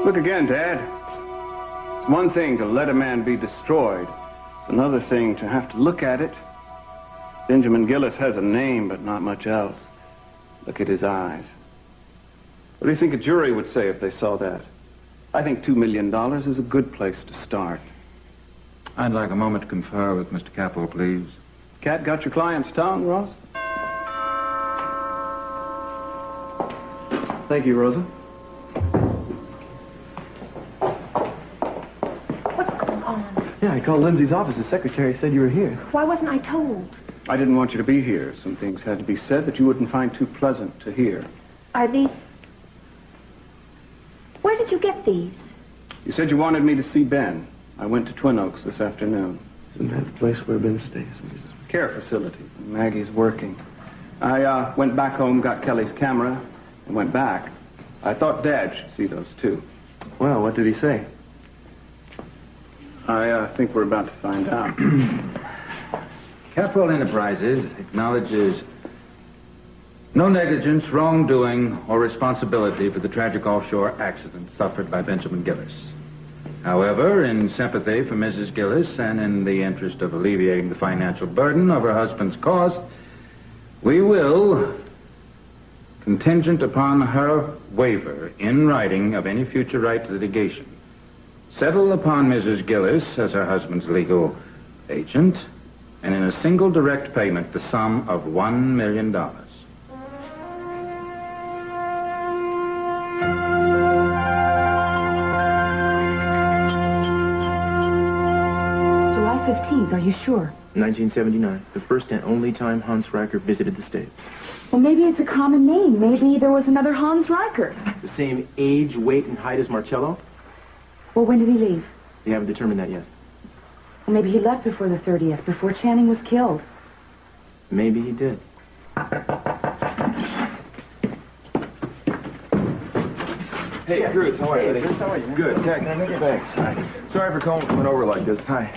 Look again, Dad. It's one thing to let a man be destroyed. It's another thing to have to look at it. Benjamin Gillis has a name, but not much else. Look at his eyes. What do you think a jury would say if they saw that? I think $2 million is a good place to start. I'd like a moment to confer with Mr. Capel, please. Cat got your client's tongue, Rosa? Thank you, Rosa. What's going on? Yeah, I called Lindsay's office. The secretary said you were here. Why wasn't I told? I didn't want you to be here. Some things had to be said that you wouldn't find too pleasant to hear. Are these... Where did you get these? You said you wanted me to see Ben. I went to Twin Oaks this afternoon. Isn't that the place where Ben stays? Care facility. Maggie's working. I went back home, got Kelly's camera, and went back. I thought Dad should see those, too. Well, what did he say? I think we're about to find out. Capel Enterprises acknowledges no negligence, wrongdoing, or responsibility for the tragic offshore accident suffered by Benjamin Gillis. However, in sympathy for Mrs. Gillis and in the interest of alleviating the financial burden of her husband's cause, we will, contingent upon her waiver in writing of any future right to litigation, settle upon Mrs. Gillis as her husband's legal agent, and in a single direct payment the sum of $1 million. July 15th, are you sure? 1979, the first and only time Hans Riker visited the States. Well, maybe it's a common name. Maybe there was another Hans Riker. The same age, weight, and height as Marcello? Well, when did he leave? You haven't determined that yet. Well, maybe he left before the 30th, before Channing was killed. Maybe he did. Hey, Cruz, how are you? Chris, how are you, man? Good. Cat, can I make it? Thanks. Hi. Sorry for coming over like this. Hi.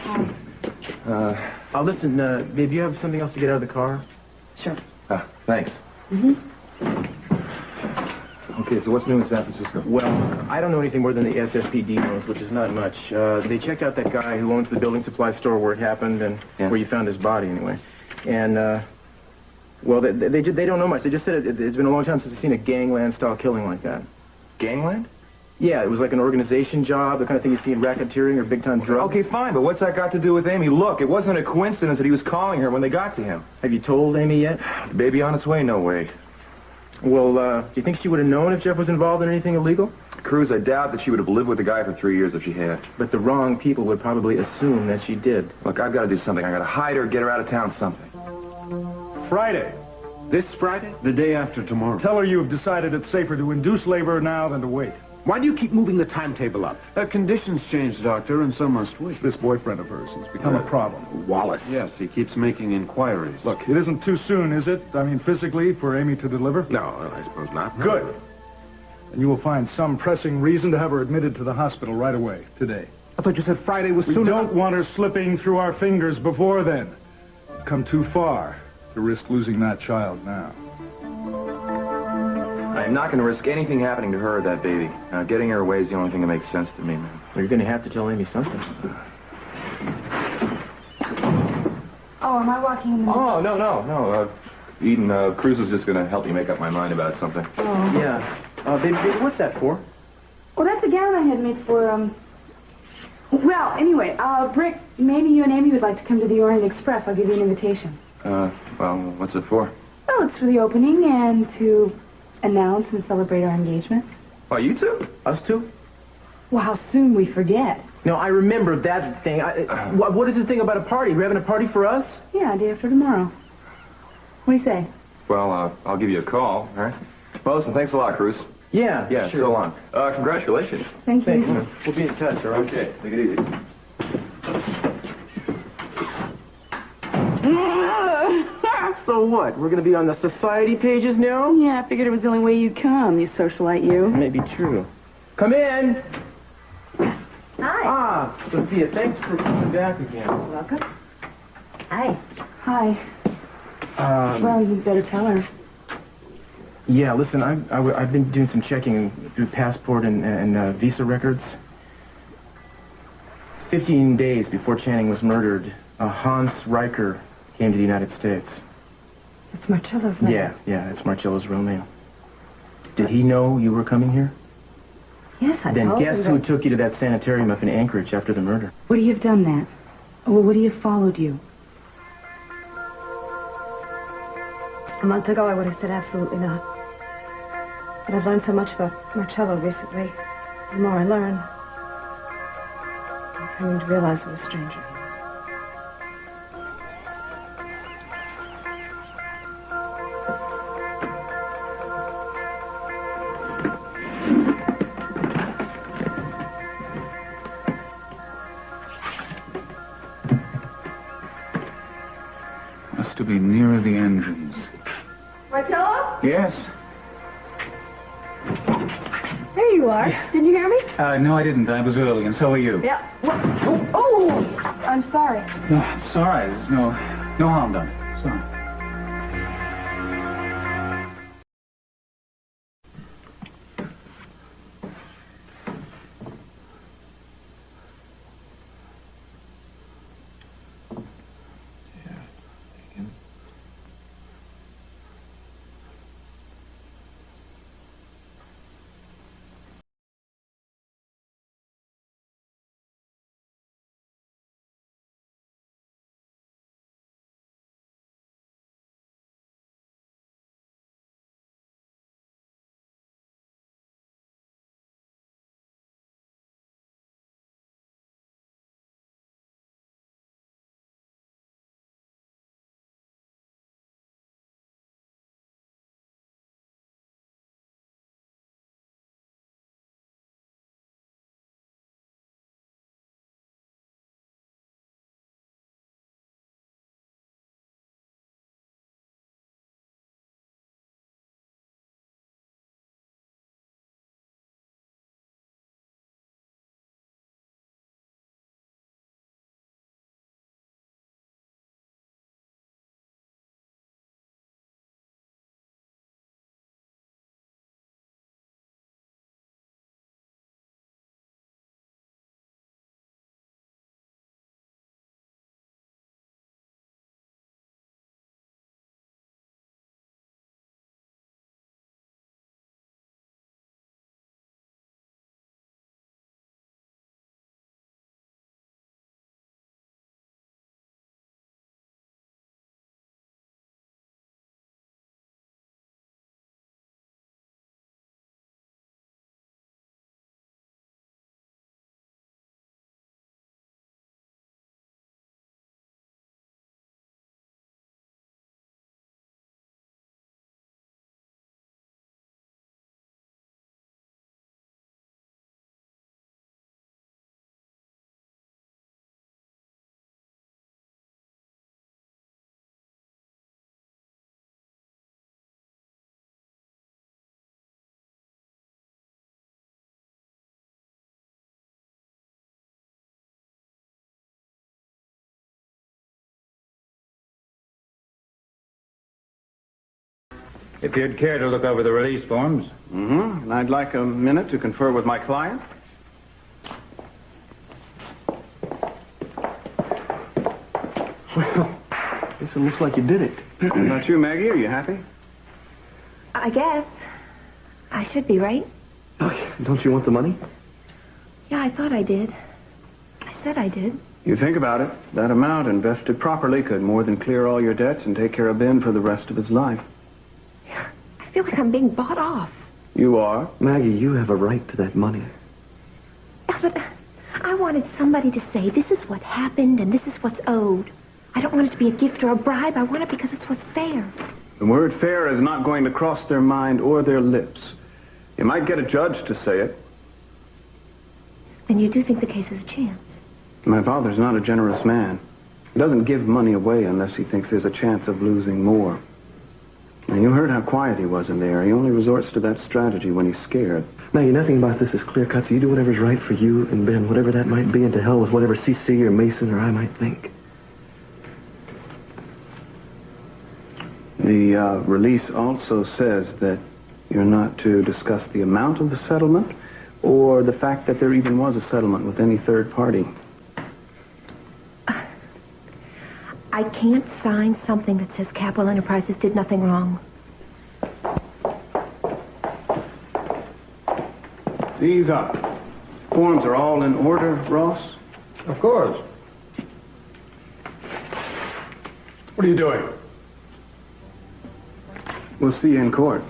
Listen, babe, you have something else to get out of the car? Sure. Thanks. Mm-hmm. Okay, so what's new in San Francisco? Well, I don't know anything more than the SSPD knows, which is not much. They checked out that guy who owns the building supply store where it happened and where you found his body, anyway. And, well, they don't know much. They just said it's been a long time since they've seen a gangland-style killing like that. Gangland? Yeah, it was like an organization job, the kind of thing you see in racketeering or big-time drugs. Okay, fine, but what's that got to do with Amy? Look, it wasn't a coincidence that he was calling her when they got to him. Have you told Amy yet? The baby on its way? No way. Well, do you think she would have known if Jeff was involved in anything illegal? Cruz, I doubt that she would have lived with the guy for 3 years if she had. But the wrong people would probably assume that she did. Look, I've got to do something. I've got to hide her, get her out of town, something. Friday. This Friday? The day after tomorrow. Tell her you have decided it's safer to induce labor now than to wait. Why do you keep moving the timetable up? Conditions change, Doctor, and some must wait. This boyfriend of hers has become a problem. Wallace. Yes, he keeps making inquiries. Look, it isn't too soon, is it? I mean, physically, for Amy to deliver? No, I suppose not. No. Good. And you will find some pressing reason to have her admitted to the hospital right away, today. I thought you said Friday was We soon don't enough. want her slipping through our fingers before then. We've come too far to risk losing that child now. I'm not going to risk anything happening to her or that baby. Getting her away is the only thing that makes sense to me, man. Well, you're going to have to tell Amy something. Oh, am I walking in the... Oh, no. Eden, Cruz is just going to help me make up my mind about something. Oh. Yeah. Baby, what's that for? Well, that's a gown I had made for, Well, anyway, Brick, maybe you and Amy would like to come to the Orient Express. I'll give you an invitation. Well, what's it for? Oh, it's for the opening and to announce and celebrate our engagement. Oh, you two? Us two? Well, how soon we forget. No, I remember that thing. What is this thing about a party? We're having a party for us? Yeah, day after tomorrow. What do you say? Well, I'll give you a call, all right? Well, listen, thanks a lot, Cruz. Yeah, Sure. So long. Congratulations. Thank you. We'll be in touch, all right? Okay, take it easy. So what? We're going to be on the society pages now? Yeah, I figured it was the only way you'd come, you socialite you. Maybe true. Come in. Hi. Sophia, thanks for coming back again. Welcome. Hi. Hi. Well, you'd better tell her. Yeah, listen, I've been doing some checking through passport and visa records. 15 days before Channing was murdered, Hans Riker came to the United States. It's Marcello's name. Yeah, it's Marcello's real name. Did he know you were coming here? Yes, I Then told guess him who that. took you to that sanitarium up in Anchorage after the murder? Would he have done that? Or would he have followed you? A month ago, I would have said absolutely not. But I've learned so much about Marcello recently. The more I learn, I'm coming to realize what a stranger he is. Must to be nearer the engines. Marcello? Yes? There you are. Didn't you hear me? No, I didn't. I was early, and so are you. Yeah. Oh, I'm sorry. No, it's all right. There's no harm done. Sorry. If you'd care to look over the release forms. Mm-hmm. And I'd like a minute to confer with my client. Well, guess it looks like you did it. How about you, Maggie? Are you happy? I guess. I should be, right? Oh, don't you want the money? Yeah, I thought I did. I said I did. You think about it. That amount invested properly could more than clear all your debts and take care of Ben for the rest of his life. I feel like I'm being bought off. You are? Maggie, you have a right to that money. Yeah, but I wanted somebody to say this is what happened and this is what's owed. I don't want it to be a gift or a bribe. I want it because it's what's fair. The word fair is not going to cross their mind or their lips. You might get a judge to say it. Then you do think the case has a chance? My father's not a generous man. He doesn't give money away unless he thinks there's a chance of losing more. And you heard how quiet he was in there. He only resorts to that strategy when he's scared. Maggie, nothing about this is clear-cut, so you do whatever's right for you and Ben, whatever that might be, and to hell with whatever CC or Mason or I might think. The release also says that You're not to discuss the amount of the settlement or the fact that there even was a settlement with any third party. I can't sign something that says Capital Enterprises did nothing wrong. These forms are all in order, Ross? Of course. What are you doing? We'll see you in court.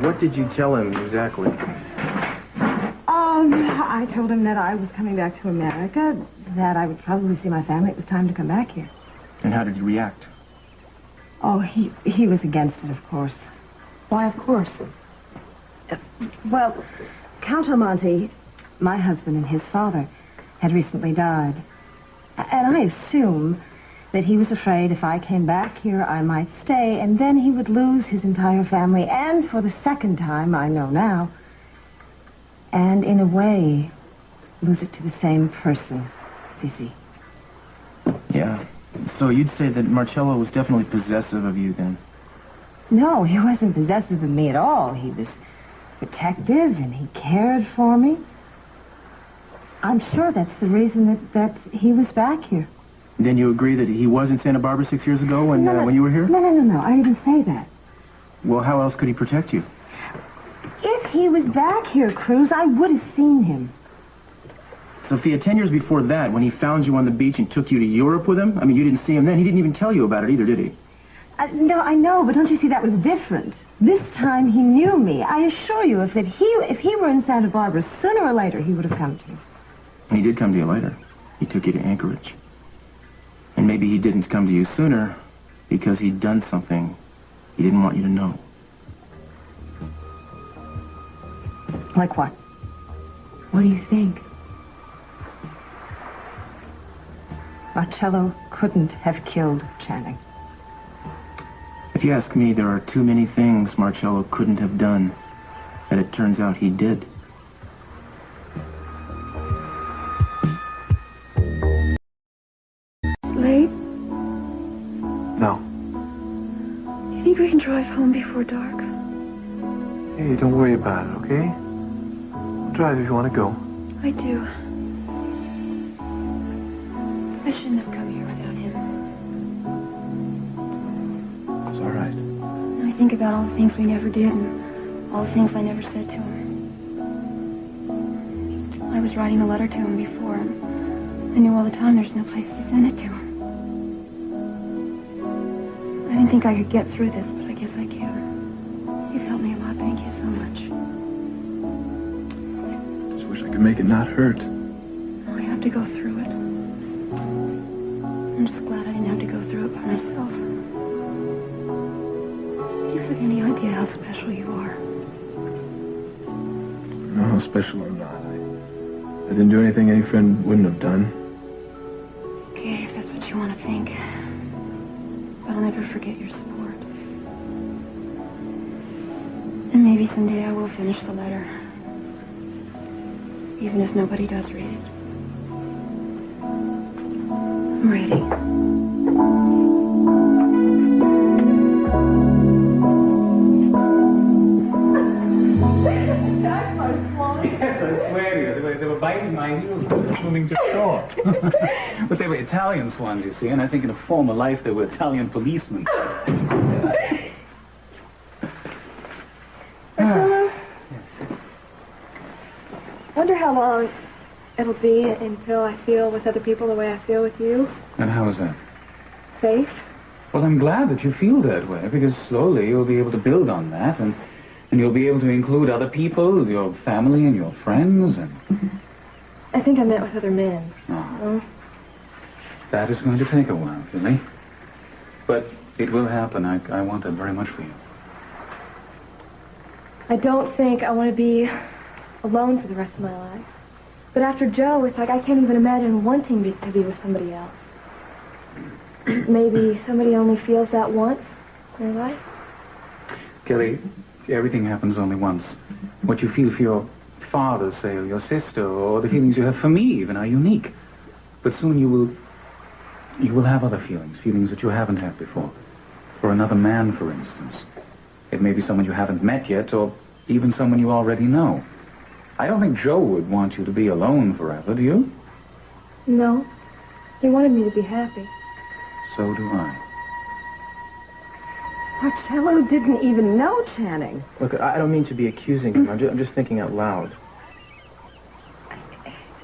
What did you tell him exactly? I told him that I was coming back to America, that I would probably see my family. It was time to come back here. And how did he react? Oh, he was against it, of course. Why, of course? Well, Count Almonte, my husband and his father, had recently died. And I assume that he was afraid if I came back here, I might stay, and then he would lose his entire family, and for the second time, I know now, and in a way, lose it to the same person, Sissy. Yeah. So you'd say that Marcello was definitely possessive of you then? No, he wasn't possessive of me at all. He was protective, and he cared for me. I'm sure that's the reason that he was back here. Then you agree that he was in Santa Barbara 6 years ago when you were here? No. I didn't say that. Well, how else could he protect you? If he was back here, Cruz, I would have seen him. Sophia, 10 years before that, when he found you on the beach and took you to Europe with him, I mean, you didn't see him then. He didn't even tell you about it either, did he? No, I know, but don't you see that was different? This time he knew me. I assure you, if he were in Santa Barbara, sooner or later he would have come to me. And he did come to you later. He took you to Anchorage. And maybe he didn't come to you sooner because he'd done something he didn't want you to know. Like what? What do you think? Marcello couldn't have killed Channing. If you ask me, there are too many things Marcello couldn't have done that it turns out he did. Late? No. You think we can drive home before dark? Hey, don't worry about it, okay? Drive if you want to go. I do. I shouldn't have come here without him. It's all right. I think about all the things we never did and all the things I never said to him. I was writing a letter to him before, and I knew all the time there's no place to send it to him. I didn't think I could get through this, but I guess I can. You've helped me a lot. Thank you so much. Just wish I could make it not hurt. I have to go through it. I'm just glad I didn't have to go through it by myself. Do you have any idea how special you are? I don't know how special I'm not. I didn't do anything any friend wouldn't have done. Okay, if that's what you want to think. But I'll never forget your support. And maybe someday I will finish the letter. Even if nobody does read it. I'm ready. Yes, I swear to you, they were biting my heels when they were swimming to shore. But they were Italian swans, you see, and I think in a former life they were Italian policemen. Wonder how long it'll be until I feel with other people the way I feel with you. And how is that? Safe. Well, I'm glad that you feel that way, because slowly you'll be able to build on that, and you'll be able to include other people, your family and your friends, and... I think I meant with other men. Oh. That is going to take a while, Philly. But it will happen. I want that very much for you. I don't think I want to be alone for the rest of my life. But after Joe, it's like I can't even imagine wanting to be with somebody else. Maybe somebody only feels that once in their life. Kelly, everything happens only once. What you feel for your father, say, or your sister, or the feelings you have for me even are unique. But soon you will have other feelings that you haven't had before. For another man, for instance. It may be someone you haven't met yet, or even someone you already know. I don't think Joe would want you to be alone forever, do you? No. He wanted me to be happy. So do I. Marcello didn't even know Channing. Look, I don't mean to be accusing him. I'm just thinking out loud.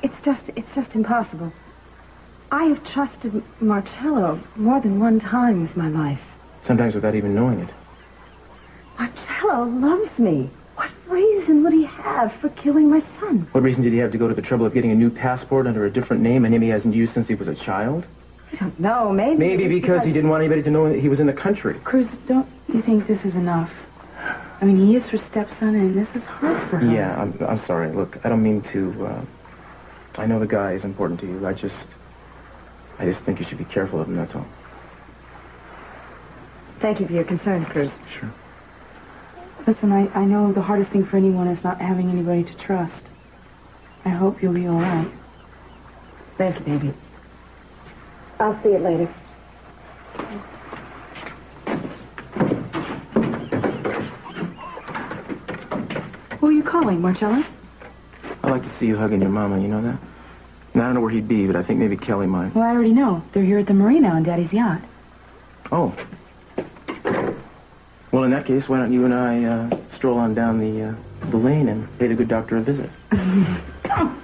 It's just impossible. I have trusted Marcello more than one time with my life. Sometimes without even knowing it. Marcello loves me. What reason would he have for killing my son? What reason did he have to go to the trouble of getting a new passport under a different name, a name he hasn't used since he was a child? I don't know. Maybe. Maybe because he didn't want anybody to know that he was in the country. Cruz, don't you think this is enough? I mean, he is her stepson, and this is hard for her. Yeah, I'm sorry. Look, I don't mean to, I know the guy is important to you. I just think you should be careful of him, that's all. Thank you for your concern, Cruz. Sure. Listen, I know the hardest thing for anyone is not having anybody to trust. I hope you'll be all right. Thank you, baby. I'll see you later. Who are you calling, Marcello? I'd like to see you hugging your mama, you know that? And I don't know where he'd be, but I think maybe Kelly might. Well, I already know. They're here at the marina on Daddy's yacht. Oh. Well, in that case, why don't you and I stroll on down the lane and pay the good doctor a visit? Come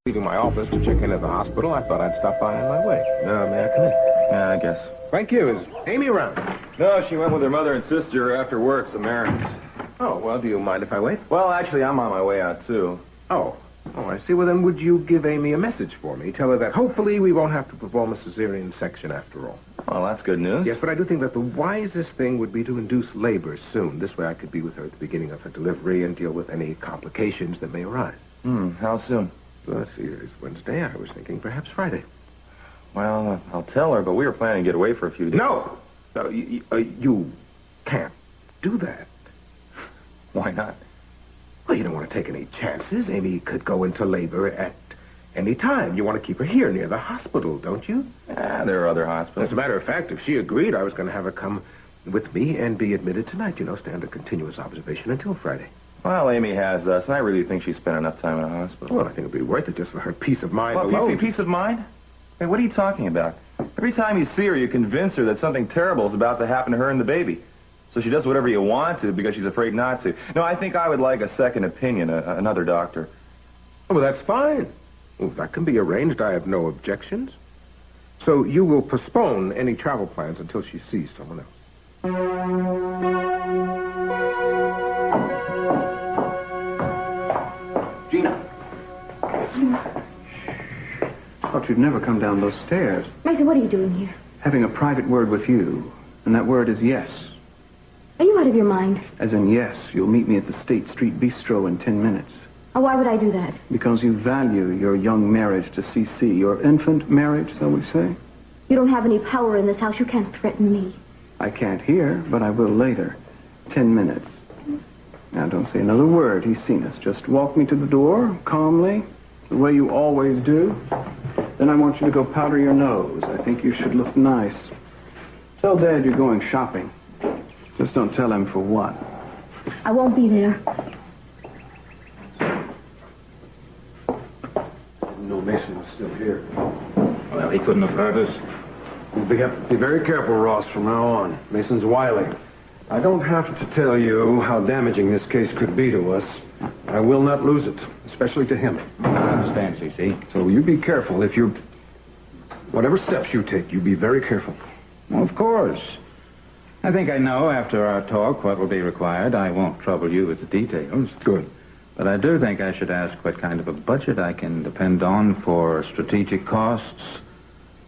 Leaving my office to check in at the hospital, I thought I'd stop by on my way. May I come in? Yeah, I guess. Thank you. Is Amy around? No, she went with her mother and sister after work, some errands. Oh, well, do you mind if I wait? Well, actually, I'm on my way out, too. Oh, I see. Well, then would you give Amy a message for me? Tell her that hopefully we won't have to perform a cesarean section after all. Well, that's good news. Yes, but I do think that the wisest thing would be to induce labor soon. This way I could be with her at the beginning of her delivery and deal with any complications that may arise. How soon? Well, let's see, it's Wednesday. I was thinking perhaps Friday. Well, I'll tell her, but we were planning to get away for a few days. No! You can't do that. Why not? Well, you don't want to take any chances. Amy could go into labor at any time. You want to keep her here near the hospital, don't you? There are other hospitals. As a matter of fact, if she agreed, I was going to have her come with me and be admitted tonight. You know, stay under continuous observation until Friday. Well, Amy has us, and I really think she spent enough time in a hospital. Well, I think it'd be worth it just for her peace of mind What, alone. peace of mind? Hey, what are you talking about? Every time you see her, you convince her that something terrible is about to happen to her and the baby. So she does whatever you want to because she's afraid not to. No, I think I would like a second opinion, another doctor. Oh, well, that's fine. Well, that can be arranged. I have no objections. So you will postpone any travel plans until she sees someone else. Gina. Thought you'd never come down those stairs. Mason, what are you doing here? Having a private word with you. And that word is yes. Are you out of your mind? As in yes, you'll meet me at the State Street Bistro in 10 minutes. Oh, why would I do that? Because you value your young marriage to CC. Your infant marriage, shall we say? You don't have any power in this house. You can't threaten me. I can't here, but I will later. 10 minutes. Now, don't say another word. He's seen us. Just walk me to the door, calmly, the way you always do. Then I want you to go powder your nose. I think you should look nice. Tell Dad you're going shopping. Just don't tell him for what. I won't be there. No, Mason was still here. Well, he couldn't have hurt us. Be very careful, Ross, from now on. Mason's wily. I don't have to tell you how damaging this case could be to us. I will not lose it, especially to him. I understand, C.C. So you be careful. Whatever steps you take, you be very careful. Well, of course. I think I know after our talk what will be required. I won't trouble you with the details. Good. But I do think I should ask what kind of a budget I can depend on for strategic costs.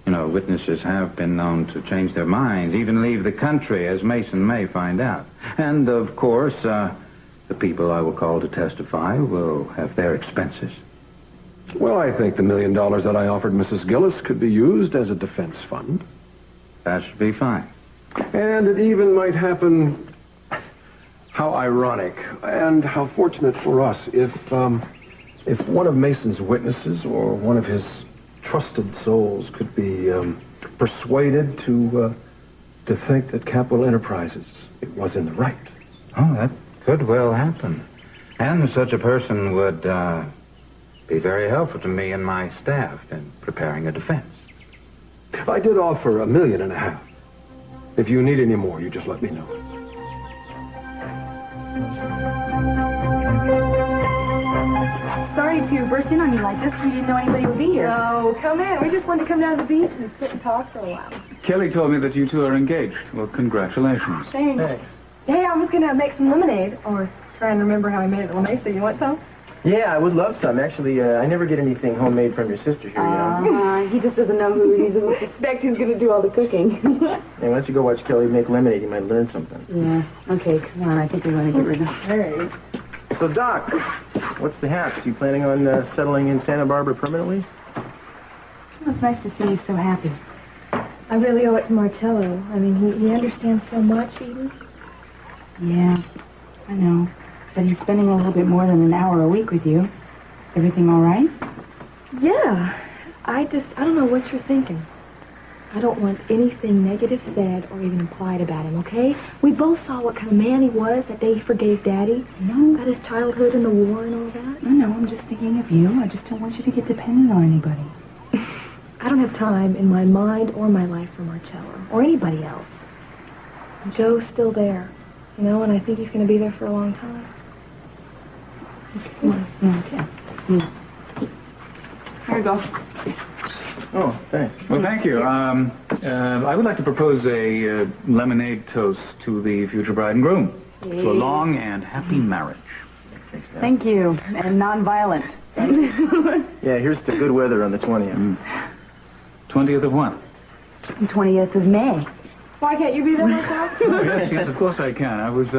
You know, witnesses have been known to change their minds, even leave the country, as Mason may find out. And, of course, the people I will call to testify will have their expenses. Well, I think the $1 million that I offered Mrs. Gillis could be used as a defense fund. That should be fine. And it even might happen, how ironic, and how fortunate for us, if one of Mason's witnesses or one of his trusted souls could be persuaded to think that Capital Enterprises it was in the right. Oh, that could well happen. And such a person would be very helpful to me and my staff in preparing a defense. I did offer $1.5 million. If you need any more, you just let me know. Sorry to burst in on you like this. We didn't know anybody would be here. No, come in. We just wanted to come down to the beach and sit and talk for a while. Kelly told me that you two are engaged. Well, congratulations. Thanks. Hey, I was going to make some lemonade, or try and remember how I made it lemonade, so you want some? Yeah, I would love some. Actually, I never get anything homemade from your sister here, you know. He just doesn't know who he doesn't suspect who's going to do all the cooking. Hey, why don't you go watch Kelly make lemonade? You might learn something. Yeah. Okay, come on. I think we're going to get rid of Hey. So, Doc, what's the haps? You planning on settling in Santa Barbara permanently? Well, it's nice to see you so happy. I really owe it to Marcello. I mean, he understands so much, Eden. Yeah, I know. But he's spending a little bit more than an hour a week with you. Is everything all right? Yeah. I don't know what you're thinking. I don't want anything negative said or even implied about him, okay? We both saw what kind of man he was that day he forgave Daddy. No. About his childhood and the war and all that. I know, I'm just thinking of you. I just don't want you to get dependent on anybody. I don't have time in my mind or my life for Marcello or anybody else. Joe's still there, you know, and I think he's going to be there for a long time. Come on. Yeah, okay. Here you go. Oh, thanks. Well, thank you. I would like to propose a lemonade toast to the future bride and groom. To a long and happy marriage. Thank you. And non-violent. Yeah, here's the good weather on the 20th. 20th of what? 20th of May. Why can't you be there myself? Oh, yes, of course I can. I was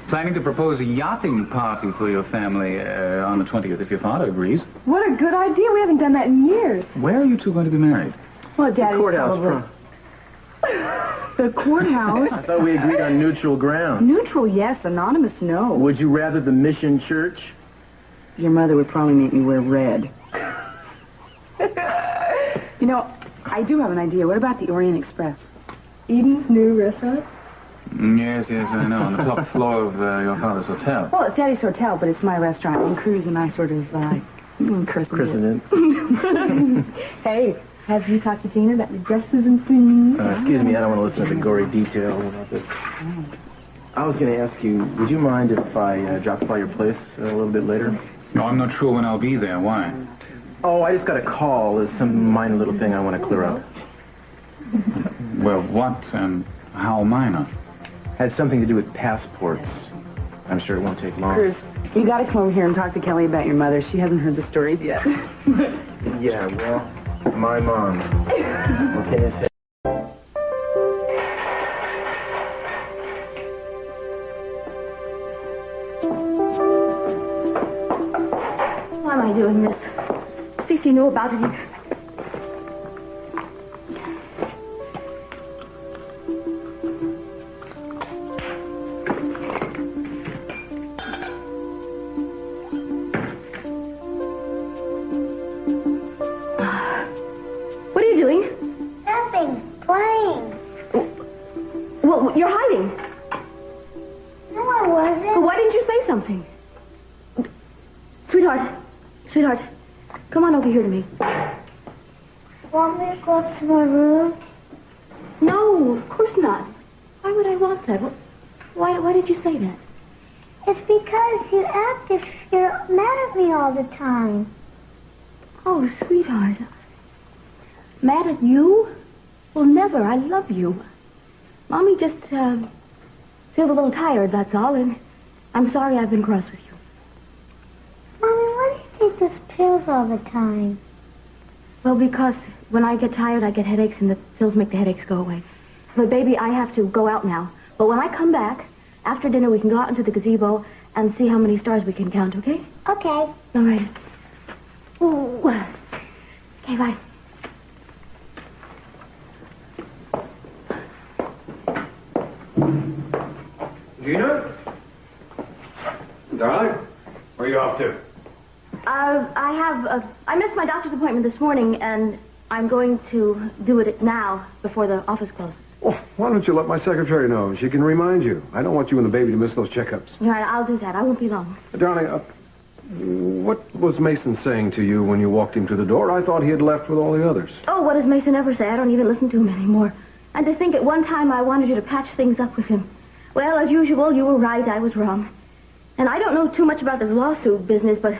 planning to propose a yachting party for your family on the 20th, if your father agrees. What a good idea. We haven't done that in years. Where are you two going to be married? Well, Daddy. Courthouse front. The courthouse? I thought we agreed on neutral ground. Neutral, yes. Anonymous, no. Would you rather the Mission Church? Your mother would probably make me wear red. You know, I do have an idea. What about the Orient Express? Eden's new restaurant? Yes, I know. On the top floor of your father's hotel. Well, it's Daddy's hotel, but it's my restaurant. And Cruz and I sort of, Christened it. Hey, have you talked to Tina about the dresses and things? Excuse me, I don't want to listen to the gory details about this. I was going to ask you, would you mind if I dropped by your place a little bit later? No, I'm not sure when I'll be there. Why? Oh, I just got a call. There's some minor little thing I want to clear up. Well, what and how minor? Had something to do with passports. I'm sure it won't take long. Cruz, you got to come over here and talk to Kelly about your mother. She hasn't heard the stories yet. Yeah, well, my mom. What can you say? Why am I doing this? Cece knew about it. What are you doing? Nothing. Playing. Well, you're hiding. No, I wasn't. Well, why didn't you say something? Sweetheart, come on over here to me. Want me to go up to my room? No, of course not. Why would I want that? Why did you say that? It's because you act if you're mad at me all the time. Oh, sweetheart. Mad at you? Well, never. I love you. Mommy just feels a little tired, that's all, and I'm sorry I've been cross with you. Mommy, why do you take those pills all the time? Well, because when I get tired, I get headaches, and the pills make the headaches go away. But, baby, I have to go out now. But when I come back, after dinner, we can go out into the gazebo and see how many stars we can count, okay? Okay. All right. Ooh. Okay, bye. Gina? Darling, where are you off to? I missed my doctor's appointment this morning, and I'm going to do it now before the office closes. Well, why don't you let my secretary know? She can remind you. I don't want you and the baby to miss those checkups. All right, I'll do that. I won't be long. Darling, what was Mason saying to you when you walked him to the door? I thought he had left with all the others. Oh, what does Mason ever say? I don't even listen to him anymore. And to think at one time I wanted you to patch things up with him. Well, as usual, you were right, I was wrong. And I don't know too much about this lawsuit business, but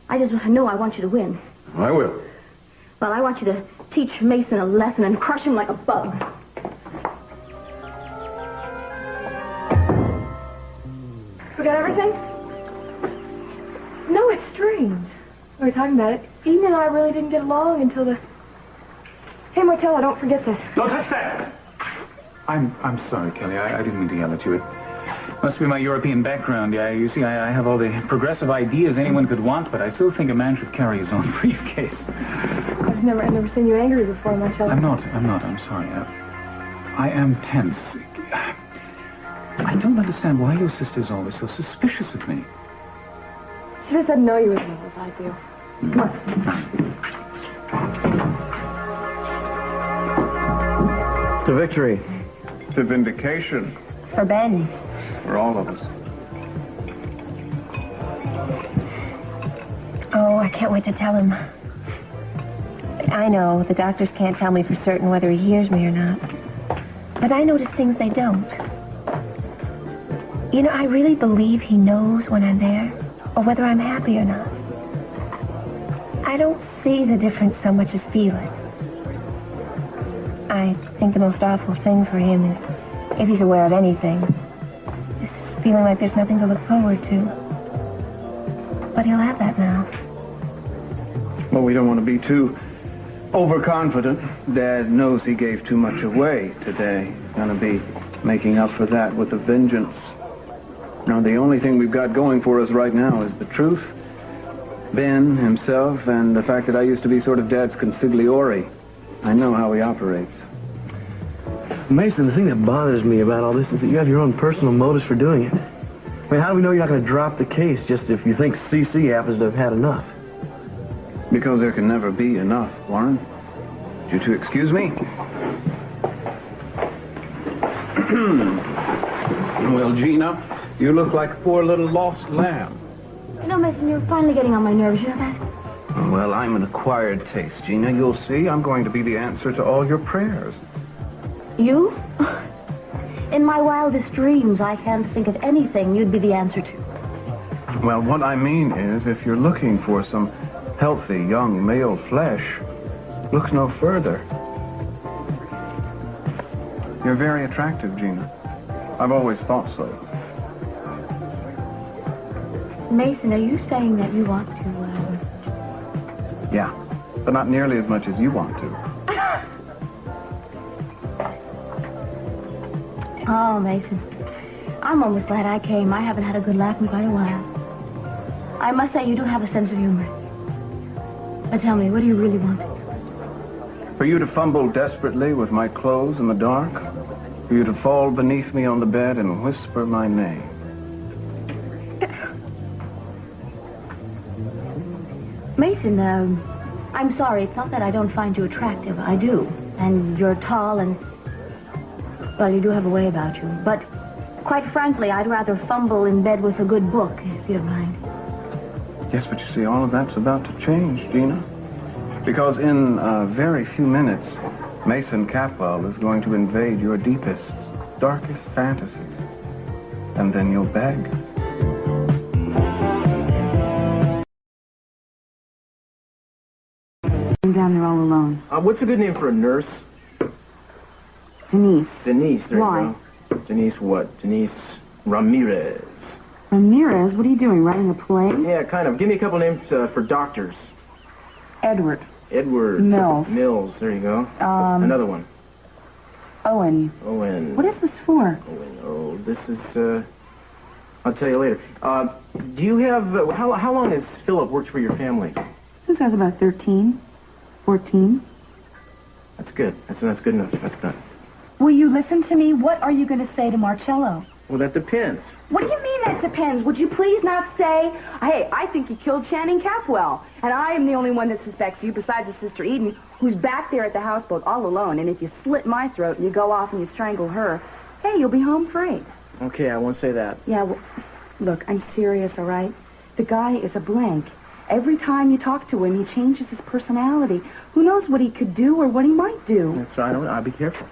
I just know I want you to win. I will. Well, I want you to teach Mason a lesson and crush him like a bug. Forgot everything? No, it's strange. We were talking about it. Eden and I really didn't get along until the... Hey, Marcello, don't forget this. Don't touch that! I'm sorry, Kelly. I didn't mean to yell at you. It must be my European background. You see, I have all the progressive ideas anyone could want, but I still think a man should carry his own briefcase. I've never seen you angry before, Marcello. I'm not. I'm sorry. I am tense. I don't understand why your sister's always so suspicious of me. She just doesn't know you as well as I do. Come on. To victory. To vindication. For Ben. For all of us. Oh, I can't wait to tell him. I know the doctors can't tell me for certain whether he hears me or not. But I notice things they don't. You know, I really believe he knows when I'm there, or whether I'm happy or not. I don't see the difference so much as feel it. I think the most awful thing for him is, if he's aware of anything, is feeling like there's nothing to look forward to. But he'll have that now. Well, we don't want to be too overconfident. Dad knows he gave too much away today. He's going to be making up for that with a vengeance. Now, the only thing we've got going for us right now is the truth, Ben himself, and the fact that I used to be sort of Dad's consigliere. I know how he operates. Mason, the thing that bothers me about all this is that you have your own personal motives for doing it. I mean, how do we know you're not going to drop the case just if you think CC happens to have had enough? Because there can never be enough, Warren. Would you two excuse me? Well, Gina, you look like a poor little lost lamb. You know, Mason, you're finally getting on my nerves, you know that? Well, I'm an acquired taste, Gina. You'll see, I'm going to be the answer to all your prayers. You? In my wildest dreams, I can't think of anything you'd be the answer to. Well, what I mean is, if you're looking for some healthy, young male flesh, look no further. You're very attractive, Gina. I've always thought so. Mason, are you saying that you want to, Yeah, but not nearly as much as you want to. Oh, Mason. I'm almost glad I came. I haven't had a good laugh in quite a while. I must say you do have a sense of humor. But tell me, what do you really want? For you to fumble desperately with my clothes in the dark? For you to fall beneath me on the bed and whisper my name? Mason, I'm sorry. It's not that I don't find you attractive. I do. And you're tall and... Well, you do have a way about you. But, quite frankly, I'd rather fumble in bed with a good book, if you don't mind. Yes, but you see, all of that's about to change, Gina. Because in a very few minutes, Mason Capwell is going to invade your deepest, darkest fantasies. And then you'll beg. I'm down there all alone. What's a good name for a nurse? Denise. Denise, there Why? you go. Denise what? Denise Ramirez. Ramirez? What are you doing, writing a play? Yeah, kind of. Give me a couple names for doctors. Edward. Edward. Mills. Mills, there you go. Another one. Owen. Owen. What is this for? Owen. Oh, this is, I'll tell you later. Do you have, how long has Philip worked for your family? Since I was about 13, 14. That's good. That's good enough. That's good. Will you listen to me? What are you going to say to Marcello? Well, that depends. What do you mean that depends? Would you please not say, hey, I think you killed Channing Cathwell, and I am the only one that suspects you besides his sister Eden, who's back there at the houseboat all alone, and if you slit my throat and you go off and you strangle her, hey, you'll be home free. Okay, I won't say that. Yeah, well, look, I'm serious, all right? The guy is a blank. Every time you talk to him, he changes his personality. Who knows what he could do or what he might do? That's right. I'll be careful.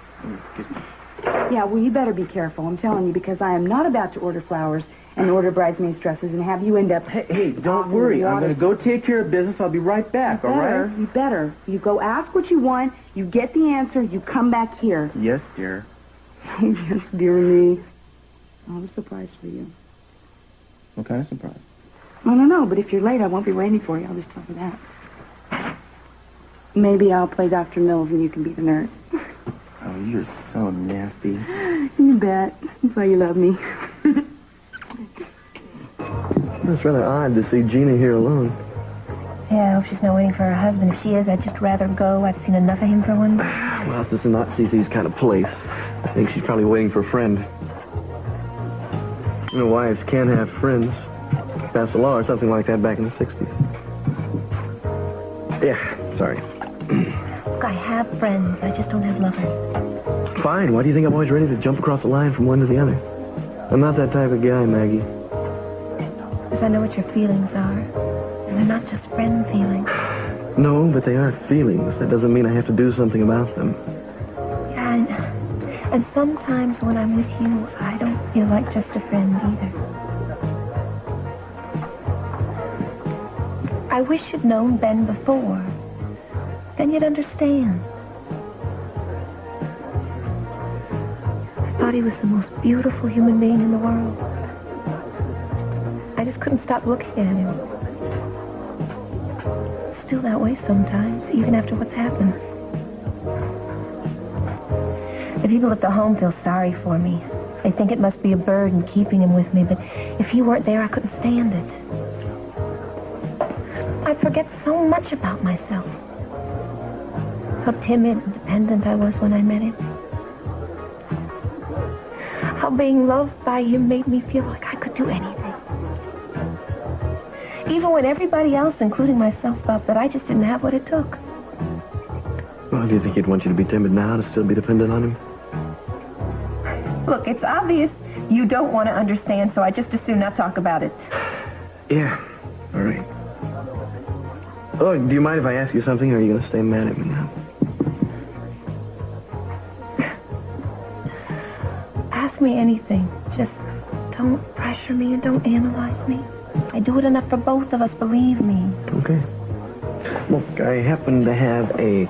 Excuse me. Yeah, well, you better be careful, I'm telling you, because I am not about to order flowers and order bridesmaids' dresses and have you end up... Hey, don't worry. I'm going to go take care of business. I'll be right back, all right? You better. You go ask what you want, you get the answer, you come back here. Yes, dear. Yes, dear me. I have a surprise for you. What kind of surprise? I don't know, but if you're late, I won't be waiting for you. I'll just tell you that. Maybe I'll play Dr. Mills and you can be the nurse. Oh, you're so nasty. You bet. That's why you love me. It's rather odd to see Gina here alone. Yeah, I hope she's not waiting for her husband. If she is, I'd just rather go. I've seen enough of him for one. Well, this is not CC's kind of place. I think she's probably waiting for a friend. You know, wives can have friends. Passed a law or something like that back in the 60s. Yeah, sorry. Look, I have friends. I just don't have lovers. Fine. Why do you think I'm always ready to jump across the line from one to the other? I'm not that type of guy, Maggie. Because I know what your feelings are. And they're not just friend feelings. No, but they are feelings. That doesn't mean I have to do something about them. Yeah, and sometimes when I'm with you, I don't feel like just a friend either. I wish you'd known Ben before. Then you'd understand. I thought he was the most beautiful human being in the world. I just couldn't stop looking at him. Still that way sometimes, even after what's happened. The people at the home feel sorry for me. They think it must be a burden keeping him with me, but if he weren't there, I couldn't stand it. I forget so much about myself. How timid and dependent I was when I met him. How being loved by him made me feel like I could do anything. Even when everybody else, including myself, thought that I just didn't have what it took. Well, do you think he'd want you to be timid now to still be dependent on him? Look, it's obvious you don't want to understand, so I just as soon not talk about it. Yeah, all right. Oh, do you mind if I ask you something, or are you going to stay mad at me now? Ask me anything. Just don't pressure me and don't analyze me. I do it enough for both of us, believe me. Okay. Look, I happen to have a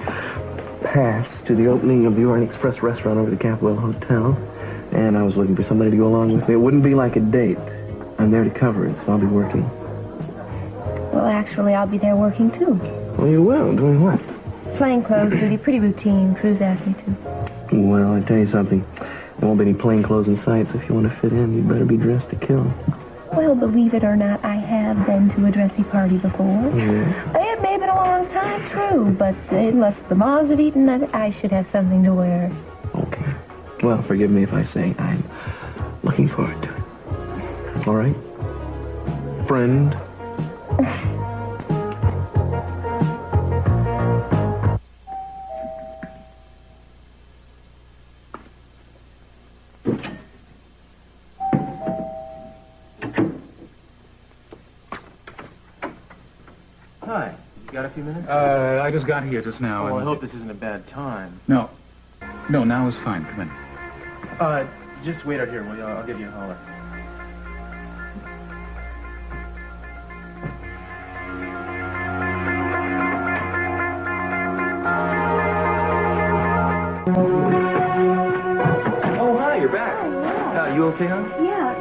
pass to the opening of the Orient Express restaurant over at the Capitol Hotel, and I was looking for somebody to go along with me. It wouldn't be like a date. I'm there to cover it, so I'll be working. Well, actually, I'll be there working, too. Well, you will? Doing what? Plainclothes duty, pretty routine. Cruz asked me to. Well, I tell you something. There won't be any plainclothes in sight, so if you want to fit in, you'd better be dressed to kill. Well, believe it or not, I have been to a dressy party before. Yeah? It may have been a long time, true, but unless the maws have eaten, I should have something to wear. Okay. Well, forgive me if I say I'm looking forward to it. All right? Friend? Hi. You got a few minutes? I just got here just now. Oh, I hope this isn't a bad time. No, now is fine. Come in. Just wait out here, will you? I'll give you a holler. Oh, hi, you're back. You okay, hon? Yeah.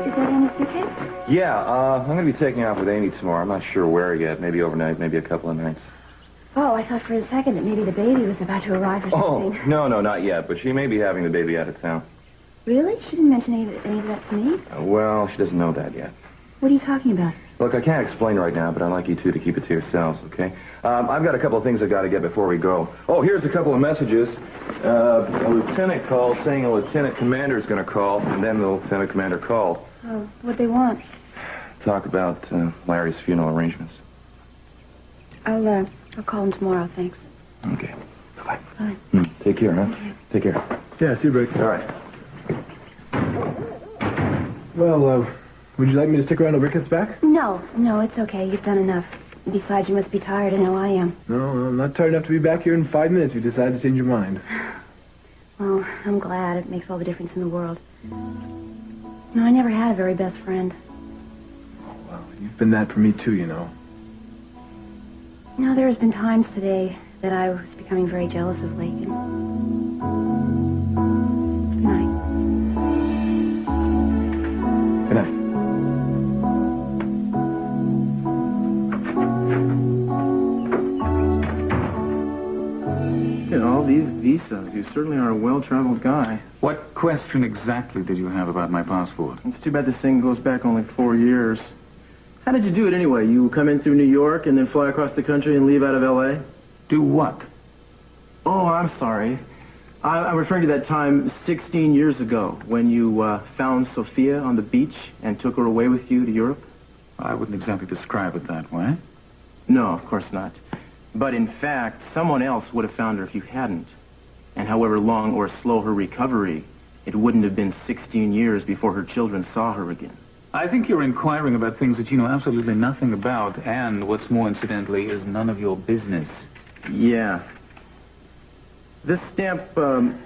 Is that in the suitcase? Yeah, I'm going to be taking off with Amy tomorrow. I'm not sure where yet. Maybe overnight, maybe a couple of nights. Oh, I thought for a second that maybe the baby was about to arrive or something. Oh, no, not yet, but she may be having the baby out of town. Really? She didn't mention any of that to me. Well, she doesn't know that yet. What are you talking about? Look, I can't explain right now, but I'd like you two to keep it to yourselves, okay? I've got a couple of things I got to get before we go. Oh, here's a couple of messages. A lieutenant called saying a lieutenant commander is going to call, and then the lieutenant commander called. Oh, what they want? Talk about Larry's funeral arrangements. I'll call him tomorrow, thanks. Okay. Bye-bye. Bye. Take care, huh? Take care. Yeah, see you, Rick. All right. Well, would you like me to stick around till Rick gets back? No, it's okay. You've done enough. Besides, you must be tired. I know I am. No, I'm not tired enough to be back here in 5 minutes if you decide to change your mind. Well, I'm glad. It makes all the difference in the world. No, I never had a very best friend. Oh, well, you've been that for me, too, you know. No, there has been times today that I was becoming very jealous of Lakin. Good night. Good night. Look at all these visas. You certainly are a well-traveled guy. What question exactly did you have about my passport? It's too bad this thing goes back only 4 years. How did you do it anyway? You come in through New York and then fly across the country and leave out of L.A.? Do what? Oh, I'm sorry. I'm referring to that time 16 years ago when you found Sophia on the beach and took her away with you to Europe. I wouldn't exactly describe it that way. No, of course not. But in fact, someone else would have found her if you hadn't. And however long or slow her recovery, it wouldn't have been 16 years before her children saw her again. I think you're inquiring about things that you know absolutely nothing about, and what's more incidentally is none of your business. Yeah. This stamp from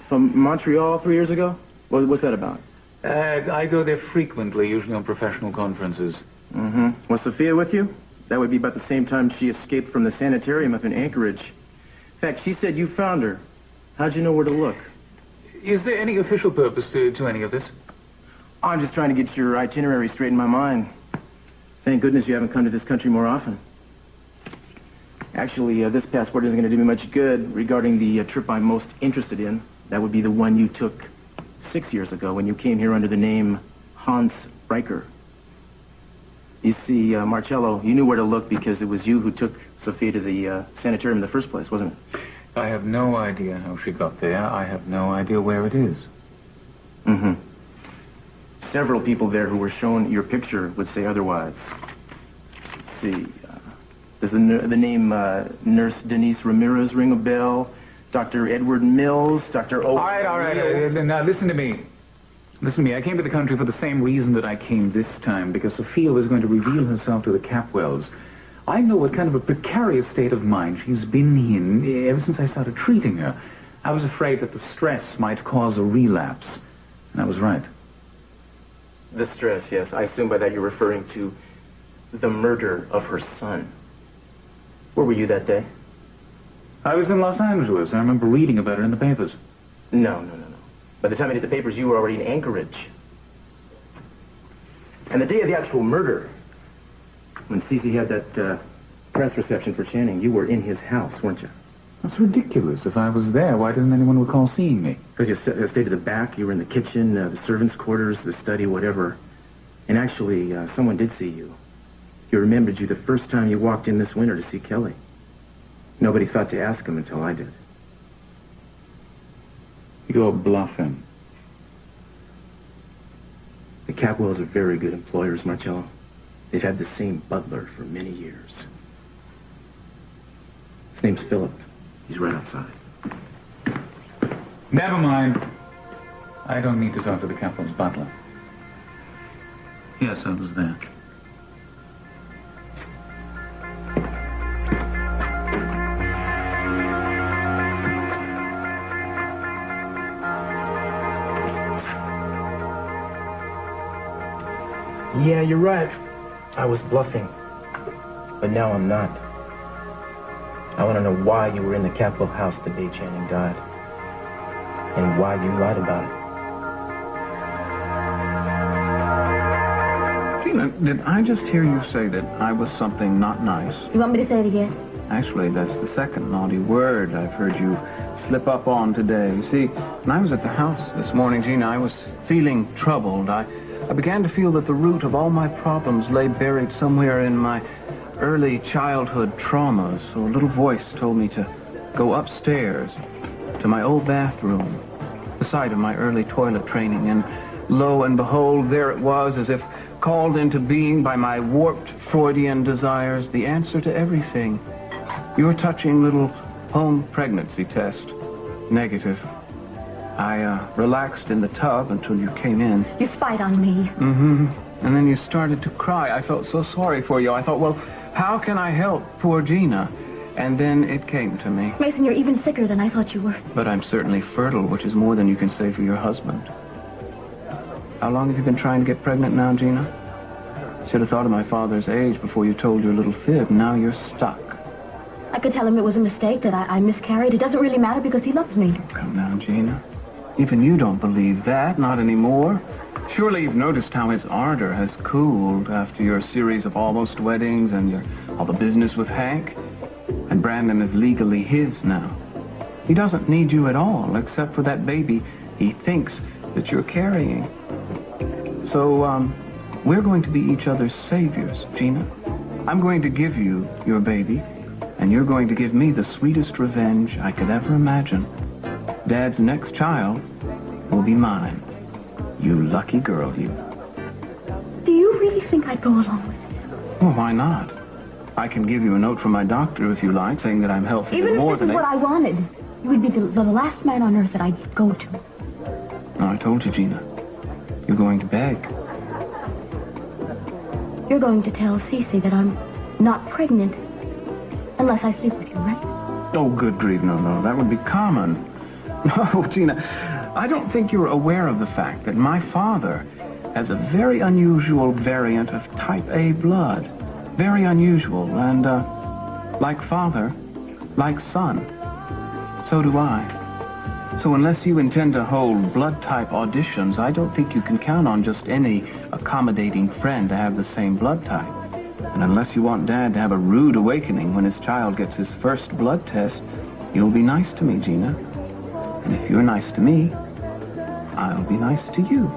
Montreal 3 years ago? What's that about? I go there frequently, usually on professional conferences. Mm-hmm. Was Sophia with you? That would be about the same time she escaped from the sanitarium up in Anchorage. In fact, she said you found her. How'd you know where to look? Is there any official purpose to any of this? I'm just trying to get your itinerary straight in my mind. Thank goodness you haven't come to this country more often. Actually, this passport isn't going to do me much good regarding the trip I'm most interested in. That would be the one you took 6 years ago when you came here under the name Hans Riker. You see, Marcello, you knew where to look because it was you who took Sophia to the sanitarium in the first place, wasn't it? I have no idea how she got there. I have no idea where it is. Mm-hmm. Several people there who were shown your picture would say otherwise. Let's see. Does the name Nurse Denise Ramirez ring a bell? Dr. Edward Mills? Dr. O. All right. Now, listen to me. Listen to me. I came to the country for the same reason that I came this time, because Sophia was going to reveal herself to the Capwells. I know what kind of a precarious state of mind she's been in ever since I started treating her. I was afraid that the stress might cause a relapse. And I was right. The stress, yes. I assume by that you're referring to the murder of her son. Where were you that day? I was in Los Angeles. I remember reading about it in the papers. No. By the time I hit the papers, you were already in Anchorage. And the day of the actual murder, when Cece had that press reception for Channing, you were in his house, weren't you? That's ridiculous. If I was there, why doesn't anyone recall seeing me? Because you stayed at the back, you were in the kitchen, the servants' quarters, the study, whatever. And actually, someone did see you. He remembered you the first time you walked in this winter to see Kelly. Nobody thought to ask him until I did. You're bluffing. The Capwells are very good employers, Marcello. They've had the same butler for many years. His name's Philip. He's right outside. Never mind. I don't need to talk to the Capwells' butler. Yes, I was there. Yeah, you're right. I was bluffing. But now I'm not. I want to know why you were in the Capwell house the day Channing died. And why you lied about it. Gina, did I just hear you say that I was something not nice? You want me to say it again? Actually, that's the second naughty word I've heard you slip up on today. You see, when I was at the house this morning, Gina, I was feeling troubled. I I began to feel that the root of all my problems lay buried somewhere in my early childhood traumas. So a little voice told me to go upstairs to my old bathroom, the site of my early toilet training, and lo and behold, there it was, as if called into being by my warped Freudian desires, the answer to everything. Your touching little home pregnancy test. Negative. I relaxed in the tub until you came in. You spied on me. Mm-hmm. And then you started to cry. I felt so sorry for you. I thought, well, how can I help poor Gina? And then it came to me. Mason, you're even sicker than I thought you were. But I'm certainly fertile, which is more than you can say for your husband. How long have you been trying to get pregnant now, Gina? Should have thought of my father's age before you told your little fib. Now you're stuck. I could tell him it was a mistake, that I miscarried. It doesn't really matter because he loves me. Come now, Gina. Even you don't believe that, not anymore. Surely you've noticed how his ardor has cooled after your series of almost weddings and all the business with Hank. And Brandon is legally his now. He doesn't need you at all, except for that baby he thinks that you're carrying. So, we're going to be each other's saviors, Gina. I'm going to give you your baby, and you're going to give me the sweetest revenge I could ever imagine. Dad's next child will be mine. You lucky girl, you. Do you really think I'd go along with this? Well, why not? I can give you a note from my doctor, if you like, saying that I'm healthy Even more if this than is what I wanted, you would be the last man on earth that I'd go to. No, I told you, Gina. You're going to beg. You're going to tell Cece that I'm not pregnant unless I sleep with you, right? Oh, good grief, no. That would be common. No, Gina, I don't think you're aware of the fact that my father has a very unusual variant of type A blood. Very unusual, and, like father, like son. So do I. So unless you intend to hold blood type auditions, I don't think you can count on just any accommodating friend to have the same blood type. And unless you want Dad to have a rude awakening when his child gets his first blood test, you'll be nice to me, Gina. And if you're nice to me, I'll be nice to you.